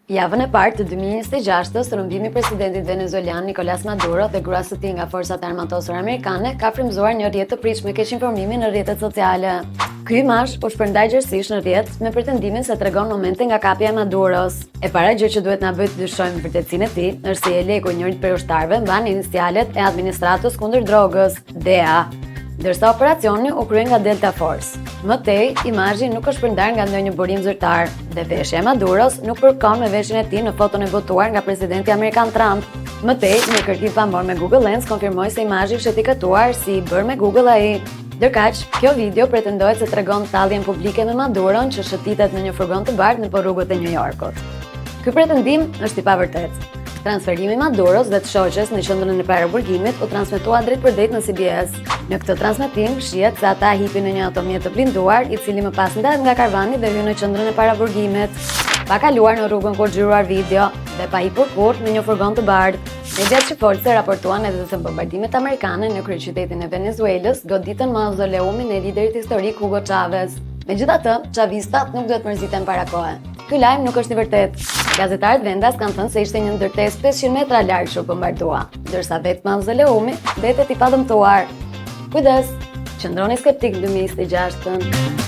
Javën e parë të 2026-s, rrëmbimi i presidentit venezuelan Nicolás Maduro dhe gruas së tij nga forcat e armatosura amerikane ka frymëzuar një rrjet të pritshëm me keq informimi në rrjetet sociale. Ky imazh u shpërndaj gjithsesi në rrjet me pretendimin se tregon momente nga kapja e Maduros. E para gjë që duhet na bëjë të dyshojmë vërtetësinë e tij është se Eleku, njëri prej ushtarëve, mban inicialet e administratës kundër drogës, DEA, ndërsa operacioni u krye nga Delta Force. Më tej, imazhi nuk është shpërndar nga ndonjë burim zyrtar dhe veshja e Maduros nuk përkon me veshjen e tij në foton e botuar nga presidenti amerikan Trump. Më tej, një kërkim pamor me Google Lens konfirmoi se imazhi është etikatuar si i bërë me Google AI. Ndërkaq, kjo video pretendohet se tregon talljen publike me Maduron që shëtitet në një furgon të bardhë nëpër rrugët e New Yorkut. Ky pretendim është i pavërtetë. Transferimi i Maduros dhe të shoqes në qendrën e paraburgimit u transmetua drejt për drejt në CBS. Në këtë transmetim shihet se ata hipin në një automjet të blinduar, i cili më pas ndahet nga karvani dhe hyn në qendrën e paraburgimit. Pa kaluar në rrugën ku xhiruar video dhe pa hipur kurrë në një furgon të bardhë. Mediat shqiptare raportuan edhe se bombardimet amerikane në kryeqytetin e Venezuelës goditën mauzoleumin e liderit historik Hugo Chavez. Megjithatë, chavistat nuk duhet mërziten para kohe. Ky lajm nuk është i vërtetë. Gazetarët vendas kanë thënë se ishte një ndërtesë 500 metra larg që u bombardua, ndërsa vetë mauzoleumi mbetet i padëmtuar. Kujdes, qëndroni skeptik në 2026.